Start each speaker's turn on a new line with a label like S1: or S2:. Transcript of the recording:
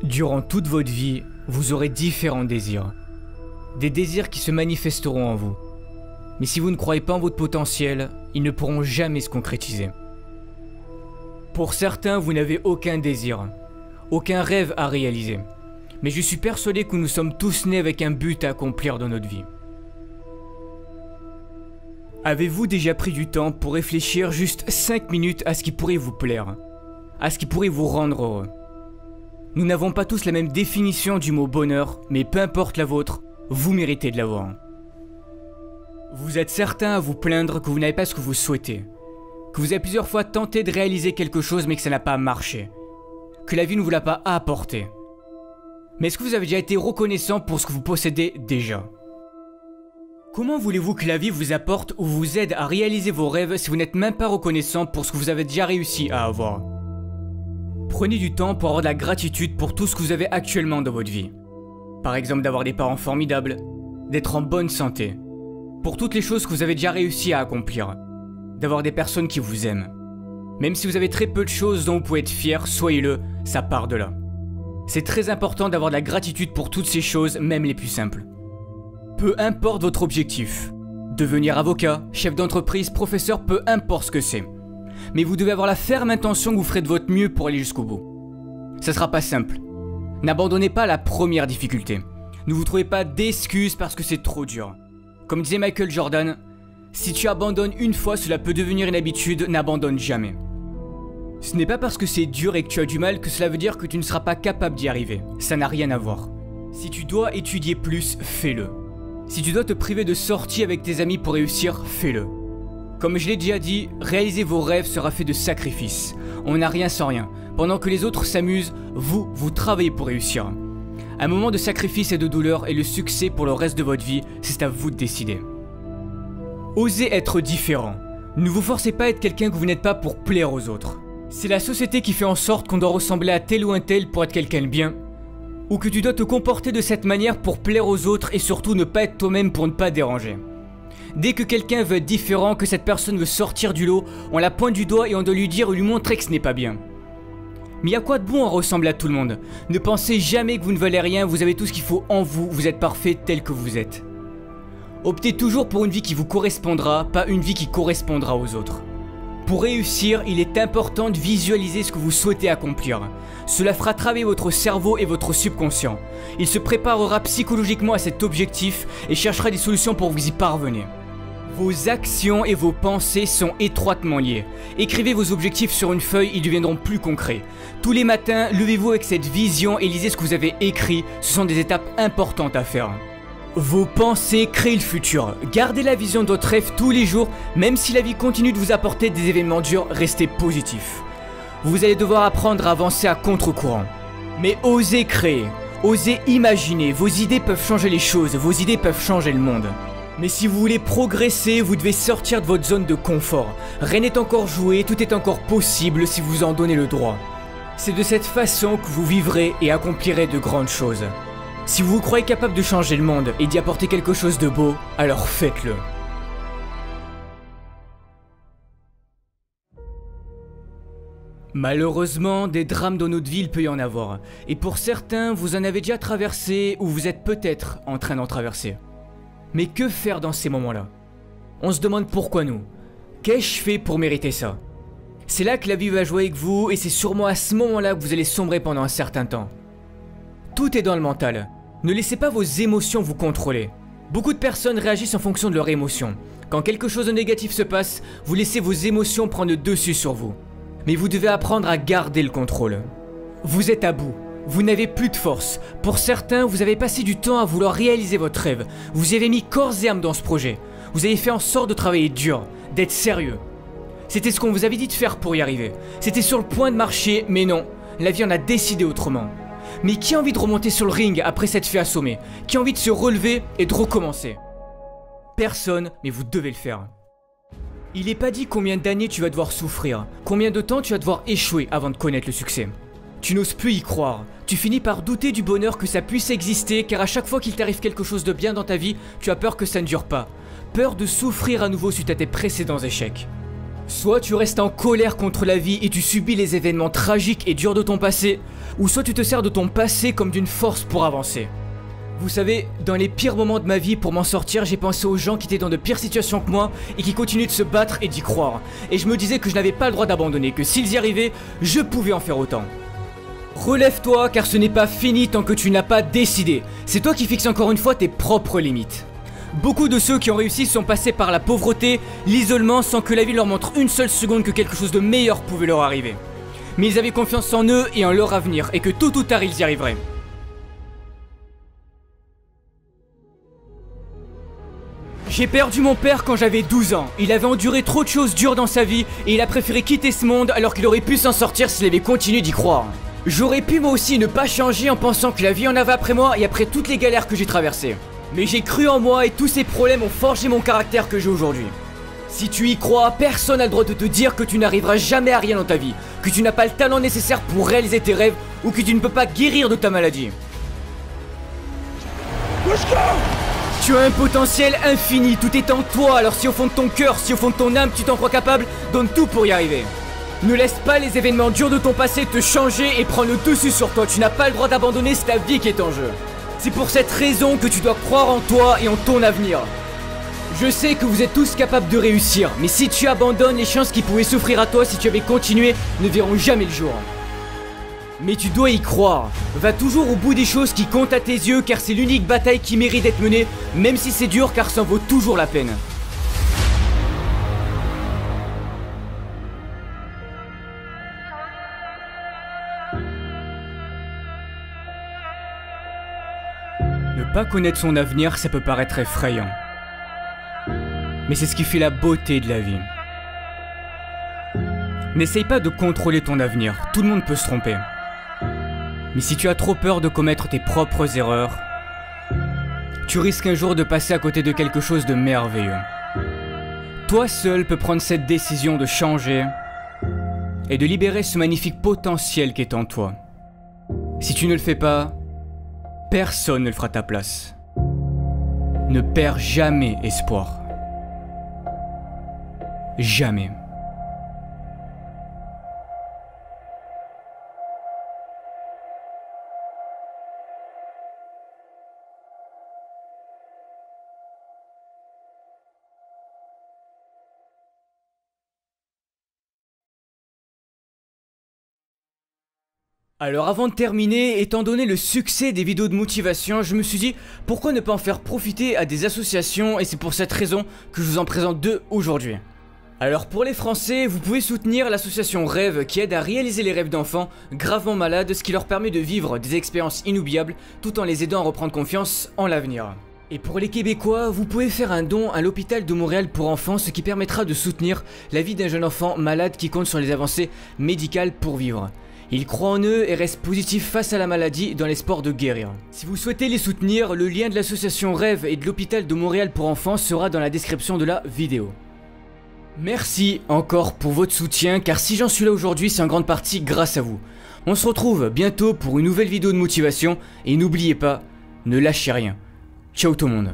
S1: Durant toute votre vie, vous aurez différents désirs. Des désirs qui se manifesteront en vous. Mais si vous ne croyez pas en votre potentiel, ils ne pourront jamais se concrétiser. Pour certains, vous n'avez aucun désir, aucun rêve à réaliser. Mais je suis persuadé que nous sommes tous nés avec un but à accomplir dans notre vie. Avez-vous déjà pris du temps pour réfléchir juste 5 minutes à ce qui pourrait vous plaire, à ce qui pourrait vous rendre heureux? Nous n'avons pas tous la même définition du mot bonheur, mais peu importe la vôtre, vous méritez de l'avoir. Vous êtes certain à vous plaindre que vous n'avez pas ce que vous souhaitez, que vous avez plusieurs fois tenté de réaliser quelque chose mais que ça n'a pas marché, que la vie ne vous l'a pas apporté. Mais est-ce que vous avez déjà été reconnaissant pour ce que vous possédez déjà? Comment voulez-vous que la vie vous apporte ou vous aide à réaliser vos rêves si vous n'êtes même pas reconnaissant pour ce que vous avez déjà réussi à avoir? Prenez du temps pour avoir de la gratitude pour tout ce que vous avez actuellement dans votre vie. Par exemple d'avoir des parents formidables, d'être en bonne santé, pour toutes les choses que vous avez déjà réussi à accomplir, d'avoir des personnes qui vous aiment. Même si vous avez très peu de choses dont vous pouvez être fier, soyez-le, ça part de là. C'est très important d'avoir de la gratitude pour toutes ces choses, même les plus simples. Peu importe votre objectif, devenir avocat, chef d'entreprise, professeur, peu importe ce que c'est. Mais vous devez avoir la ferme intention que vous ferez de votre mieux pour aller jusqu'au bout. Ça sera pas simple. N'abandonnez pas la première difficulté. Ne vous trouvez pas d'excuses parce que c'est trop dur. Comme disait Michael Jordan, si tu abandonnes une fois, cela peut devenir une habitude, n'abandonne jamais. Ce n'est pas parce que c'est dur et que tu as du mal que cela veut dire que tu ne seras pas capable d'y arriver. Ça n'a rien à voir. Si tu dois étudier plus, fais-le. Si tu dois te priver de sorties avec tes amis pour réussir, fais-le. Comme je l'ai déjà dit, réaliser vos rêves sera fait de sacrifices. On n'a rien sans rien. Pendant que les autres s'amusent, vous travaillez pour réussir. Un moment de sacrifice et de douleur et le succès pour le reste de votre vie, c'est à vous de décider. Osez être différent. Ne vous forcez pas à être quelqu'un que vous n'êtes pas pour plaire aux autres. C'est la société qui fait en sorte qu'on doit ressembler à tel ou un tel pour être quelqu'un de bien, ou que tu dois te comporter de cette manière pour plaire aux autres et surtout ne pas être toi-même pour ne pas déranger. Dès que quelqu'un veut être différent, que cette personne veut sortir du lot, on la pointe du doigt et on doit lui dire ou lui montrer que ce n'est pas bien. Mais y a quoi de bon à ressembler à tout le monde? Ne pensez jamais que vous ne valez rien, vous avez tout ce qu'il faut en vous, vous êtes parfait tel que vous êtes. Optez toujours pour une vie qui vous correspondra, pas une vie qui correspondra aux autres. Pour réussir, il est important de visualiser ce que vous souhaitez accomplir. Cela fera travailler votre cerveau et votre subconscient. Il se préparera psychologiquement à cet objectif et cherchera des solutions pour vous y parvenir. Vos actions et vos pensées sont étroitement liées. Écrivez vos objectifs sur une feuille, ils deviendront plus concrets. Tous les matins, levez-vous avec cette vision et lisez ce que vous avez écrit. Ce sont des étapes importantes à faire. Vos pensées créent le futur. Gardez la vision de votre rêve tous les jours, même si la vie continue de vous apporter des événements durs, restez positif. Vous allez devoir apprendre à avancer à contre-courant. Mais osez créer, osez imaginer, vos idées peuvent changer les choses, vos idées peuvent changer le monde. Mais si vous voulez progresser, vous devez sortir de votre zone de confort. Rien n'est encore joué, tout est encore possible si vous en donnez le droit. C'est de cette façon que vous vivrez et accomplirez de grandes choses. Si vous vous croyez capable de changer le monde et d'y apporter quelque chose de beau, alors faites-le. Malheureusement, des drames dans notre vie, il peut y en avoir. Et pour certains, vous en avez déjà traversé ou vous êtes peut-être en train d'en traverser. Mais que faire dans ces moments-là? On se demande pourquoi nous. Qu'ai-je fait pour mériter ça? C'est là que la vie va jouer avec vous et c'est sûrement à ce moment-là que vous allez sombrer pendant un certain temps. Tout est dans le mental. Ne laissez pas vos émotions vous contrôler. Beaucoup de personnes réagissent en fonction de leurs émotions. Quand quelque chose de négatif se passe, vous laissez vos émotions prendre le dessus sur vous. Mais vous devez apprendre à garder le contrôle. Vous êtes à bout. Vous n'avez plus de force. Pour certains, vous avez passé du temps à vouloir réaliser votre rêve. Vous avez mis corps et âme dans ce projet. Vous avez fait en sorte de travailler dur, d'être sérieux. C'était ce qu'on vous avait dit de faire pour y arriver. C'était sur le point de marcher, mais non. La vie en a décidé autrement. Mais qui a envie de remonter sur le ring après s'être fait assommer? Qui a envie de se relever et de recommencer? Personne, mais vous devez le faire. Il n'est pas dit combien d'années tu vas devoir souffrir, combien de temps tu vas devoir échouer avant de connaître le succès. Tu n'oses plus y croire, tu finis par douter du bonheur que ça puisse exister car à chaque fois qu'il t'arrive quelque chose de bien dans ta vie, tu as peur que ça ne dure pas. Peur de souffrir à nouveau suite à tes précédents échecs. Soit tu restes en colère contre la vie et tu subis les événements tragiques et durs de ton passé, ou soit tu te sers de ton passé comme d'une force pour avancer. Vous savez, dans les pires moments de ma vie, pour m'en sortir, j'ai pensé aux gens qui étaient dans de pires situations que moi et qui continuent de se battre et d'y croire. Et je me disais que je n'avais pas le droit d'abandonner, que s'ils y arrivaient, je pouvais en faire autant. Relève-toi, car ce n'est pas fini tant que tu n'as pas décidé. C'est toi qui fixes encore une fois tes propres limites. Beaucoup de ceux qui ont réussi sont passés par la pauvreté, l'isolement, sans que la vie leur montre une seule seconde que quelque chose de meilleur pouvait leur arriver. Mais ils avaient confiance en eux et en leur avenir, et que tôt ou tard ils y arriveraient. J'ai perdu mon père quand j'avais 12 ans. Il avait enduré trop de choses dures dans sa vie, et il a préféré quitter ce monde alors qu'il aurait pu s'en sortir s'il avait continué d'y croire. J'aurais pu moi aussi ne pas changer en pensant que la vie en avait après moi et après toutes les galères que j'ai traversées. Mais j'ai cru en moi et tous ces problèmes ont forgé mon caractère que j'ai aujourd'hui. Si tu y crois, personne n'a le droit de te dire que tu n'arriveras jamais à rien dans ta vie, que tu n'as pas le talent nécessaire pour réaliser tes rêves ou que tu ne peux pas guérir de ta maladie. Tu as un potentiel infini, tout est en toi, alors si au fond de ton cœur, si au fond de ton âme tu t'en crois capable, donne tout pour y arriver. Ne laisse pas les événements durs de ton passé te changer et prendre le dessus sur toi, tu n'as pas le droit d'abandonner, c'est ta vie qui est en jeu. C'est pour cette raison que tu dois croire en toi et en ton avenir. Je sais que vous êtes tous capables de réussir, mais si tu abandonnes, les chances qui pouvaient s'offrir à toi si tu avais continué ne verront jamais le jour. Mais tu dois y croire. Va toujours au bout des choses qui comptent à tes yeux, car c'est l'unique bataille qui mérite d'être menée, même si c'est dur, car ça en vaut toujours la peine. Ne pas connaître son avenir, ça peut paraître effrayant. Mais c'est ce qui fait la beauté de la vie. N'essaye pas de contrôler ton avenir, tout le monde peut se tromper. Mais si tu as trop peur de commettre tes propres erreurs, tu risques un jour de passer à côté de quelque chose de merveilleux. Toi seul peux prendre cette décision de changer et de libérer ce magnifique potentiel qui est en toi. Si tu ne le fais pas, personne ne le fera à ta place. Ne perds jamais espoir. Jamais. Alors avant de terminer, étant donné le succès des vidéos de motivation, je me suis dit pourquoi ne pas en faire profiter à des associations et c'est pour cette raison que je vous en présente deux aujourd'hui. Alors pour les Français, vous pouvez soutenir l'association Rêve qui aide à réaliser les rêves d'enfants gravement malades, ce qui leur permet de vivre des expériences inoubliables tout en les aidant à reprendre confiance en l'avenir. Et pour les Québécois, vous pouvez faire un don à l'hôpital de Montréal pour enfants, ce qui permettra de soutenir la vie d'un jeune enfant malade qui compte sur les avancées médicales pour vivre. Ils croient en eux et restent positifs face à la maladie dans l'espoir de guérir. Si vous souhaitez les soutenir, le lien de l'association Rêve et de l'hôpital de Montréal pour enfants sera dans la description de la vidéo. Merci encore pour votre soutien, car si j'en suis là aujourd'hui, c'est en grande partie grâce à vous. On se retrouve bientôt pour une nouvelle vidéo de motivation, et n'oubliez pas, ne lâchez rien. Ciao tout le monde.